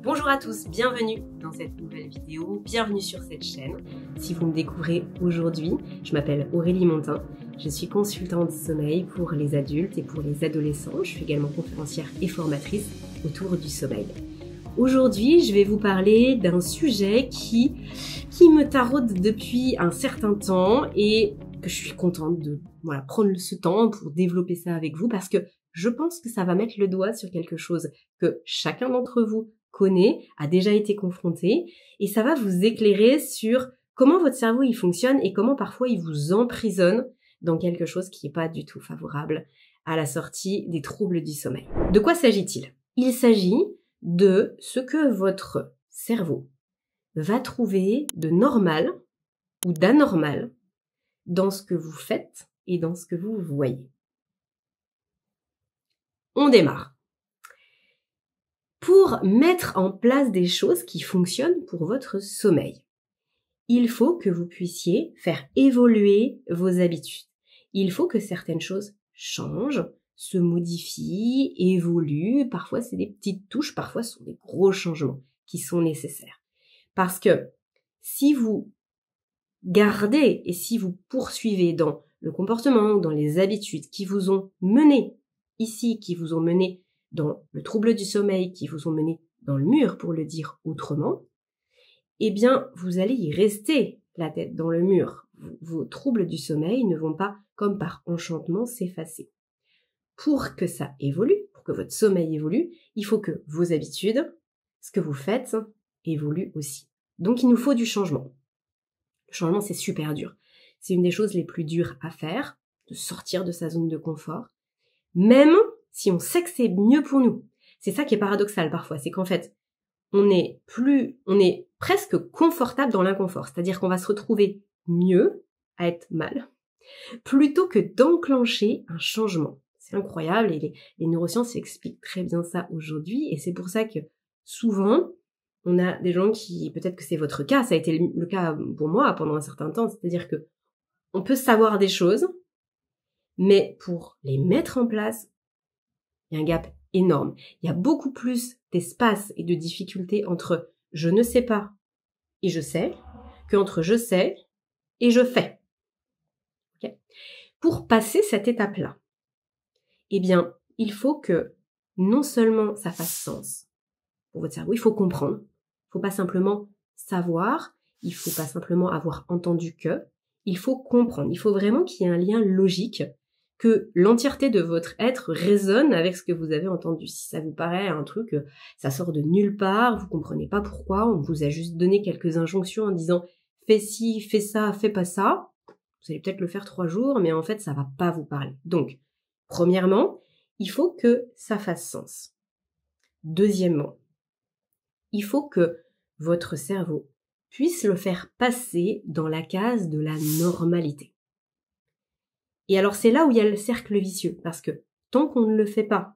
Bonjour à tous, bienvenue dans cette nouvelle vidéo, bienvenue sur cette chaîne. Si vous me découvrez aujourd'hui, je m'appelle Aurélie Montin, je suis consultante sommeil pour les adultes et pour les adolescents. Je suis également conférencière et formatrice autour du sommeil. Aujourd'hui, je vais vous parler d'un sujet qui me taraude depuis un certain temps et que je suis contente de prendre ce temps pour développer ça avec vous parce que je pense que ça va mettre le doigt sur quelque chose que chacun d'entre vous connaît, a déjà été confronté, et ça va vous éclairer sur comment votre cerveau il fonctionne et comment parfois il vous emprisonne dans quelque chose qui n'est pas du tout favorable à la sortie des troubles du sommeil. De quoi s'agit-il? Il s'agit de ce que votre cerveau va trouver de normal ou d'anormal dans ce que vous faites et dans ce que vous voyez. On démarre. Pour mettre en place des choses qui fonctionnent pour votre sommeil, il faut que vous puissiez faire évoluer vos habitudes. Il faut que certaines choses changent, se modifient, évoluent. Parfois, c'est des petites touches, parfois, ce sont des gros changements qui sont nécessaires. Parce que si vous gardez et si vous poursuivez dans le comportement ou dans les habitudes qui vous ont mené ici, qui vous ont mené dans le trouble du sommeil, qui vous ont mené dans le mur, pour le dire autrement, eh bien, vous allez y rester la tête dans le mur. Vos troubles du sommeil ne vont pas, comme par enchantement, s'effacer. Pour que ça évolue, pour que votre sommeil évolue, il faut que vos habitudes, ce que vous faites, évoluent aussi. Donc, il nous faut du changement. Le changement, c'est super dur. C'est une des choses les plus dures à faire, de sortir de sa zone de confort, même si on sait que c'est mieux pour nous. C'est ça qui est paradoxal parfois, c'est qu'en fait, on est presque confortable dans l'inconfort. C'est-à-dire qu'on va se retrouver mieux à être mal, plutôt que d'enclencher un changement. C'est incroyable et les neurosciences expliquent très bien ça aujourd'hui. Et c'est pour ça que souvent, on a des gens qui, peut-être que c'est votre cas, ça a été le cas pour moi pendant un certain temps, c'est-à-dire que on peut savoir des choses, mais pour les mettre en place, il y a un gap énorme. Il y a beaucoup plus d'espace et de difficultés entre je ne sais pas et je sais qu'entre je sais et je fais. Okay. Pour passer cette étape-là, eh bien, il faut que non seulement ça fasse sens pour votre cerveau, il faut comprendre. Il faut pas simplement savoir, il faut pas simplement avoir entendu que, il faut comprendre. Il faut vraiment qu'il y ait un lien logique, que l'entièreté de votre être résonne avec ce que vous avez entendu. Si ça vous paraît un truc, ça sort de nulle part, vous comprenez pas pourquoi, on vous a juste donné quelques injonctions en disant fais ci, fais ça, fais pas ça, vous allez peut-être le faire 3 jours, mais en fait ça va pas vous parler. Donc, premièrement, il faut que ça fasse sens. Deuxièmement, il faut que votre cerveau puisse le faire passer dans la case de la normalité. Et alors c'est là où il y a le cercle vicieux, parce que tant qu'on ne le fait pas,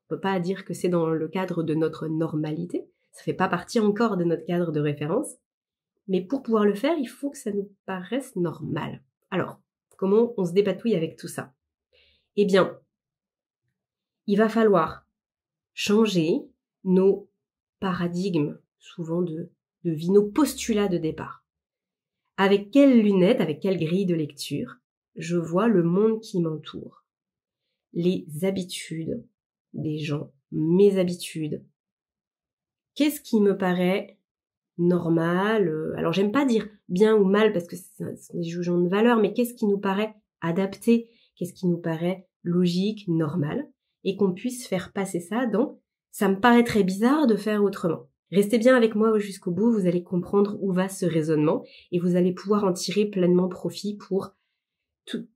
on peut pas dire que c'est dans le cadre de notre normalité, ça fait pas partie encore de notre cadre de référence, mais pour pouvoir le faire, il faut que ça nous paraisse normal. Alors, comment on se dépatouille avec tout ça? Eh bien, il va falloir changer nos paradigmes, souvent de vie, nos postulats de départ. Avec quelles lunettes, avec quelle grille de lecture je vois le monde qui m'entoure, les habitudes des gens, mes habitudes. Qu'est-ce qui me paraît normal? Alors j'aime pas dire bien ou mal parce que c'est des jugements de valeur, mais qu'est-ce qui nous paraît adapté? Qu'est-ce qui nous paraît logique, normal? Et qu'on puisse faire passer ça dans « ça me paraît très bizarre de faire autrement ». Restez bien avec moi jusqu'au bout, vous allez comprendre où va ce raisonnement et vous allez pouvoir en tirer pleinement profit pour tout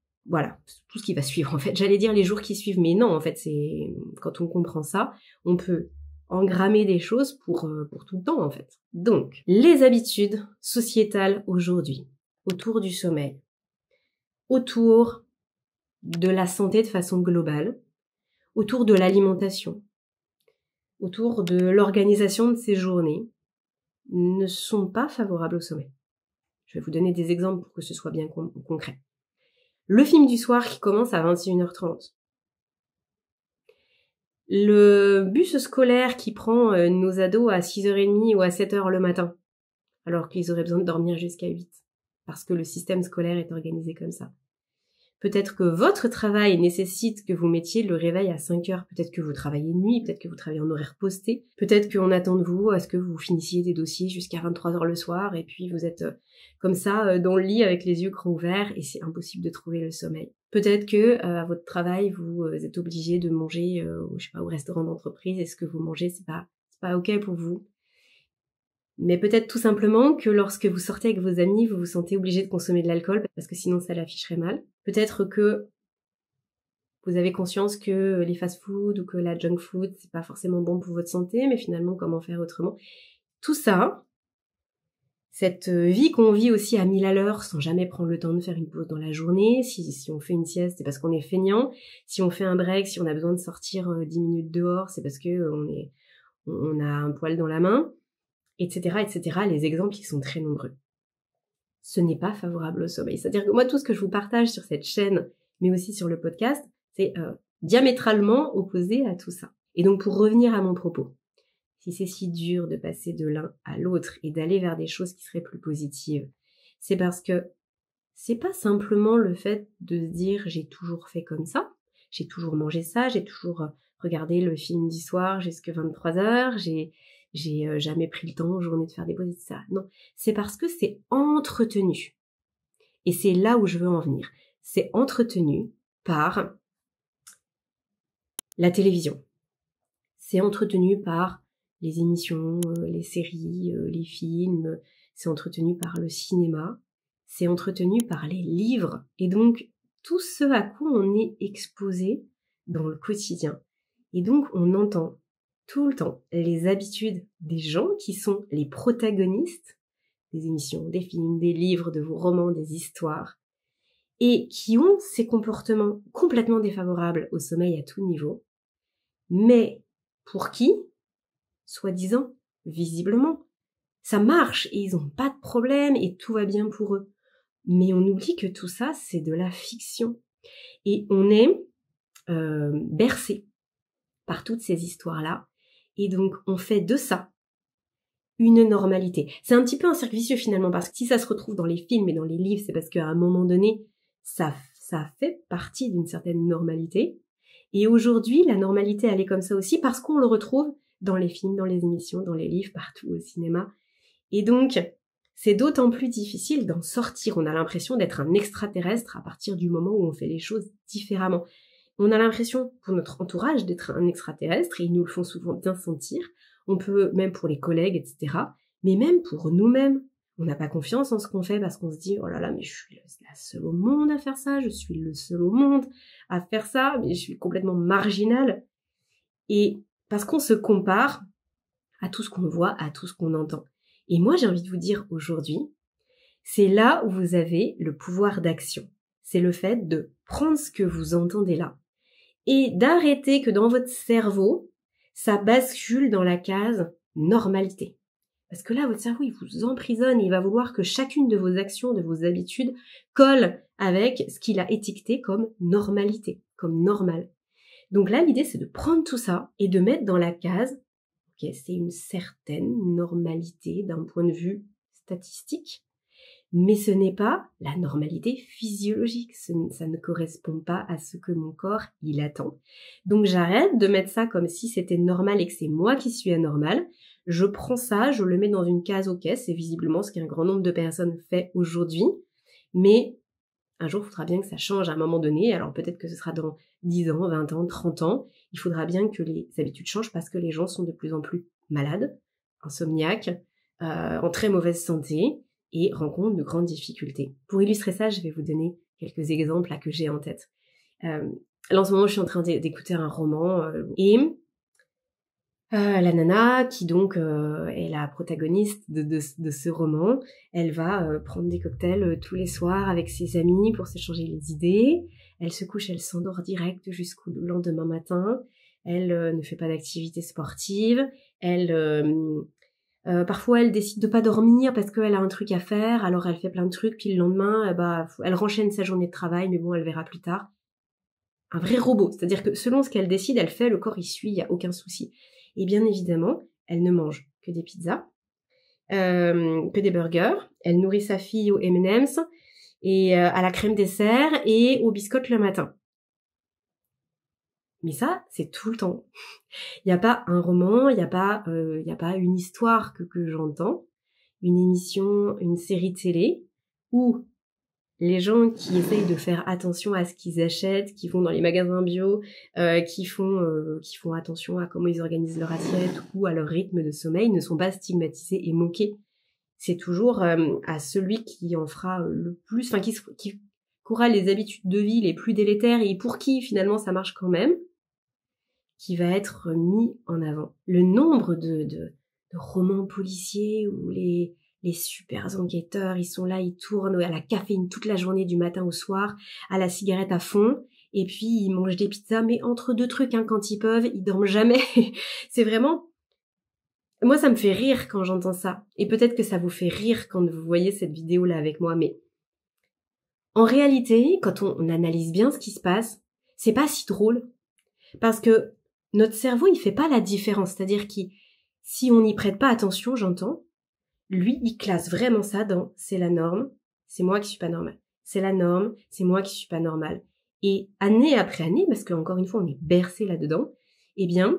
ce qui va suivre en fait. J'allais dire les jours qui suivent, mais non, en fait, c'est quand on comprend ça, on peut engrammer des choses pour tout le temps en fait. Donc, les habitudes sociétales aujourd'hui, autour du sommeil, autour de la santé de façon globale, autour de l'alimentation, autour de l'organisation de ces journées, ne sont pas favorables au sommeil. Je vais vous donner des exemples pour que ce soit bien concret. Le film du soir qui commence à 21h30. Le bus scolaire qui prend nos ados à 6h30 ou à 7h le matin, alors qu'ils auraient besoin de dormir jusqu'à 8, parce que le système scolaire est organisé comme ça. Peut-être que votre travail nécessite que vous mettiez le réveil à 5h. Peut-être que vous travaillez de nuit, peut-être que vous travaillez en horaire posté. Peut-être qu'on attend de vous à ce que vous finissiez des dossiers jusqu'à 23h le soir et puis vous êtes comme ça dans le lit avec les yeux grands ouverts et c'est impossible de trouver le sommeil. Peut-être que à votre travail, vous êtes obligé de manger je sais pas, au restaurant d'entreprise et ce que vous mangez, c'est pas OK pour vous. Mais peut-être tout simplement que lorsque vous sortez avec vos amis, vous vous sentez obligé de consommer de l'alcool parce que sinon ça l'afficherait mal. Peut-être que vous avez conscience que les fast-food ou que la junk food, c'est pas forcément bon pour votre santé, mais finalement comment faire autrement. Tout ça, cette vie qu'on vit aussi à 1000 à l'heure sans jamais prendre le temps de faire une pause dans la journée, si on fait une sieste, c'est parce qu'on est feignant. Si on fait un break, si on a besoin de sortir 10 minutes dehors, c'est parce que on a un poil dans la main. Etc., etc. Les exemples, ils sont très nombreux. Ce n'est pas favorable au sommeil. C'est-à-dire que moi, tout ce que je vous partage sur cette chaîne, mais aussi sur le podcast, c'est diamétralement opposé à tout ça. Et donc, pour revenir à mon propos, si c'est si dur de passer de l'un à l'autre et d'aller vers des choses qui seraient plus positives, c'est parce que c'est pas simplement le fait de se dire j'ai toujours fait comme ça, j'ai toujours mangé ça, j'ai toujours regardé le film du soir jusqu'à 23h, j'ai jamais pris le temps en journée de faire des pauses, etc. Non, c'est parce que c'est entretenu. Et c'est là où je veux en venir. C'est entretenu par la télévision. C'est entretenu par les émissions, les séries, les films. C'est entretenu par le cinéma. C'est entretenu par les livres. Et donc, tout ce à quoi on est exposé dans le quotidien. Et donc, on entend tout le temps les habitudes des gens qui sont les protagonistes des émissions, des films, des livres, de vos romans, des histoires, et qui ont ces comportements complètement défavorables au sommeil à tout niveau, mais pour qui, soi-disant, visiblement, ça marche et ils n'ont pas de problème et tout va bien pour eux. Mais on oublie que tout ça, c'est de la fiction. Et on est bercé par toutes ces histoires-là. Et donc, on fait de ça une normalité. C'est un petit peu un cercle vicieux finalement, parce que si ça se retrouve dans les films et dans les livres, c'est parce qu'à un moment donné, ça fait partie d'une certaine normalité. Et aujourd'hui, la normalité, elle est comme ça aussi, parce qu'on le retrouve dans les films, dans les émissions, dans les livres, partout au cinéma. Et donc, c'est d'autant plus difficile d'en sortir. On a l'impression d'être un extraterrestre à partir du moment où on fait les choses différemment. On a l'impression, pour notre entourage, d'être un extraterrestre, et ils nous le font souvent bien sentir. On peut, même pour les collègues, etc. Mais même pour nous-mêmes, on n'a pas confiance en ce qu'on fait parce qu'on se dit, oh là là, mais je suis la seule au monde à faire ça, je suis le seul au monde à faire ça, mais je suis complètement marginal. Et parce qu'on se compare à tout ce qu'on voit, à tout ce qu'on entend. Et moi, j'ai envie de vous dire aujourd'hui, c'est là où vous avez le pouvoir d'action. C'est le fait de prendre ce que vous entendez là et d'arrêter que dans votre cerveau, ça bascule dans la case normalité. Parce que là, votre cerveau, il vous emprisonne et il va vouloir que chacune de vos actions, de vos habitudes, colle avec ce qu'il a étiqueté comme normalité, comme normal. Donc là, l'idée, c'est de prendre tout ça et de mettre dans la case, ok, c'est une certaine normalité d'un point de vue statistique, mais ce n'est pas la normalité physiologique, ça ne correspond pas à ce que mon corps, il attend. Donc j'arrête de mettre ça comme si c'était normal et que c'est moi qui suis anormal. Je prends ça, je le mets dans une case, ok, c'est visiblement ce qu'un grand nombre de personnes fait aujourd'hui, mais un jour, il faudra bien que ça change à un moment donné, alors peut-être que ce sera dans 10 ans, 20 ans, 30 ans, il faudra bien que les habitudes changent parce que les gens sont de plus en plus malades, insomniaques, en très mauvaise santé, et rencontrent de grandes difficultés. Pour illustrer ça, je vais vous donner quelques exemples là que j'ai en tête. Là, en ce moment, je suis en train d'écouter un roman et la nana, qui donc est la protagoniste de ce roman, elle va prendre des cocktails tous les soirs avec ses amis pour s'échanger les idées. Elle se couche, elle s'endort direct jusqu'au lendemain matin. Elle ne fait pas d'activité sportive. Parfois, elle décide de pas dormir parce qu'elle a un truc à faire, alors elle fait plein de trucs, puis le lendemain, elle renchaîne sa journée de travail, mais bon, elle verra plus tard. un vrai robot. C'est-à-dire que selon ce qu'elle décide, elle fait, le corps y suit, il n'y a aucun souci. Et bien évidemment, elle ne mange que des pizzas, que des burgers. Elle nourrit sa fille aux M&M's et à la crème dessert et aux biscottes le matin. Mais ça, c'est tout le temps. Il n'y a pas un roman, il n'y a pas une histoire que j'entends, une émission, une série de télé où les gens qui essayent de faire attention à ce qu'ils achètent, qui vont dans les magasins bio, qui font attention à comment ils organisent leur assiette ou à leur rythme de sommeil, ne sont pas stigmatisés et moqués. C'est toujours à celui qui en fera le plus, enfin qui aura les habitudes de vie les plus délétères et pour qui finalement ça marche quand même, qui va être mis en avant. Le nombre de romans policiers où les super enquêteurs, ils sont là, ils tournent à la caféine toute la journée du matin au soir, à la cigarette à fond, et puis ils mangent des pizzas, mais entre deux trucs, hein, quand ils peuvent, ils dorment jamais. C'est vraiment... Moi, ça me fait rire quand j'entends ça. Et peut-être que ça vous fait rire quand vous voyez cette vidéo-là avec moi, mais en réalité, quand on analyse bien ce qui se passe, c'est pas si drôle. Parce que notre cerveau, il fait pas la différence. C'est-à-dire que si on n'y prête pas attention, j'entends, lui, il classe vraiment ça dans « c'est la norme, c'est moi qui suis pas normal ». C'est la norme, c'est moi qui suis pas normal. Et année après année, parce qu'encore une fois, on est bercé là-dedans, eh bien,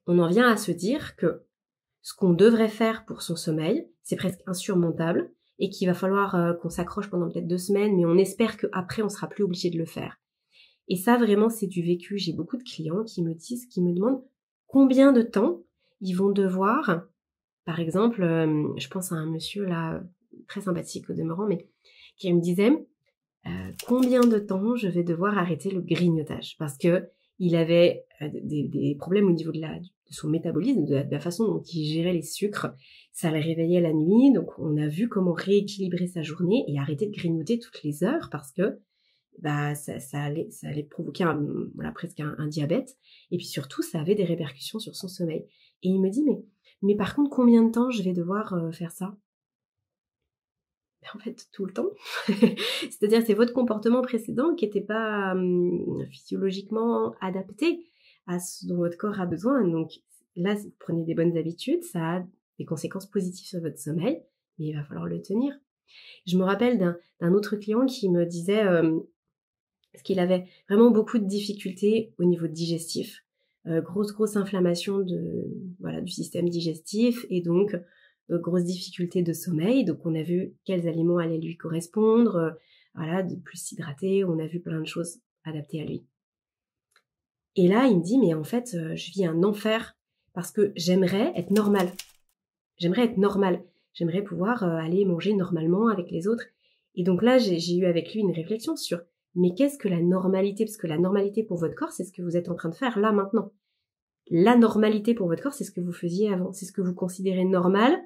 on en vient à se dire que ce qu'on devrait faire pour son sommeil, c'est presque insurmontable et qu'il va falloir qu'on s'accroche pendant peut-être 2 semaines, mais on espère qu'après, on sera plus obligé de le faire. Et ça, vraiment, c'est du vécu. J'ai beaucoup de clients qui me demandent combien de temps ils vont devoir... Par exemple, je pense à un monsieur là, très sympathique au demeurant, mais qui me disait combien de temps je vais devoir arrêter le grignotage, parce que il avait des problèmes au niveau de son métabolisme, de la façon dont il gérait les sucres. Ça le réveillait la nuit, donc on a vu comment rééquilibrer sa journée et arrêter de grignoter toutes les heures, parce que ça allait provoquer presque un diabète, et puis surtout ça avait des répercussions sur son sommeil. Et il me dit mais par contre, combien de temps je vais devoir faire ça? En fait, tout le temps. C'est-à-dire, c'est votre comportement précédent qui n'était pas physiologiquement adapté à ce dont votre corps a besoin. Donc là, si vous prenez des bonnes habitudes, ça a des conséquences positives sur votre sommeil, mais il va falloir le tenir. Je me rappelle d'un autre client qui me disait qu'il avait vraiment beaucoup de difficultés au niveau digestif. Grosse inflammation du système digestif et donc grosse difficulté de sommeil. Donc on a vu quels aliments allaient lui correspondre, de plus s'hydrater, on a vu plein de choses adaptées à lui. Et là il me dit mais en fait je vis un enfer parce que j'aimerais être normale. J'aimerais pouvoir aller manger normalement avec les autres. Et donc là j'ai eu avec lui une réflexion sur mais qu'est-ce que la normalité? Parce que la normalité pour votre corps, c'est ce que vous êtes en train de faire là maintenant. La normalité pour votre corps, c'est ce que vous faisiez avant. C'est ce que vous considérez normal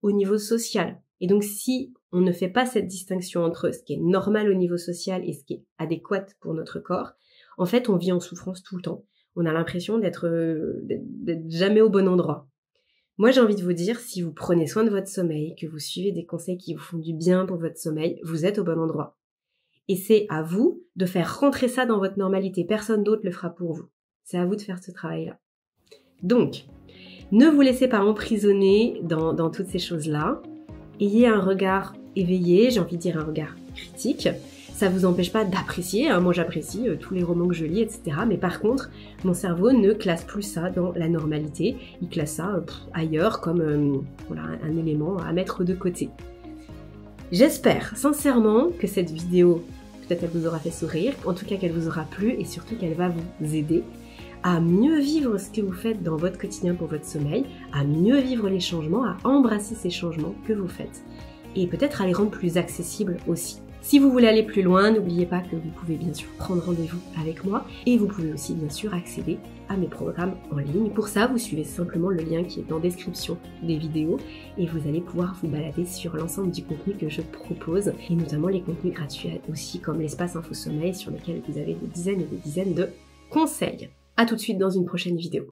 au niveau social. Et donc, si on ne fait pas cette distinction entre ce qui est normal au niveau social et ce qui est adéquat pour notre corps, en fait, on vit en souffrance tout le temps. On a l'impression d'être jamais au bon endroit. Moi, j'ai envie de vous dire, si vous prenez soin de votre sommeil, que vous suivez des conseils qui vous font du bien pour votre sommeil, vous êtes au bon endroit. Et c'est à vous de faire rentrer ça dans votre normalité. Personne d'autre le fera pour vous. C'est à vous de faire ce travail-là. Donc, ne vous laissez pas emprisonner dans toutes ces choses-là. Ayez un regard éveillé, j'ai envie de dire un regard critique. Ça ne vous empêche pas d'apprécier. Moi, j'apprécie tous les romans que je lis, etc. Mais par contre, mon cerveau ne classe plus ça dans la normalité. Il classe ça ailleurs comme un élément à mettre de côté. J'espère sincèrement que cette vidéo, peut-être elle vous aura fait sourire, en tout cas qu'elle vous aura plu et surtout qu'elle va vous aider à mieux vivre ce que vous faites dans votre quotidien pour votre sommeil, à mieux vivre les changements, à embrasser ces changements que vous faites et peut-être à les rendre plus accessibles aussi. Si vous voulez aller plus loin, n'oubliez pas que vous pouvez bien sûr prendre rendez-vous avec moi et vous pouvez aussi bien sûr accéder à mes programmes en ligne. Pour ça, vous suivez simplement le lien qui est en description des vidéos et vous allez pouvoir vous balader sur l'ensemble du contenu que je propose et notamment les contenus gratuits aussi comme l'espace Info Sommeil sur lequel vous avez des dizaines et des dizaines de conseils. À tout de suite dans une prochaine vidéo.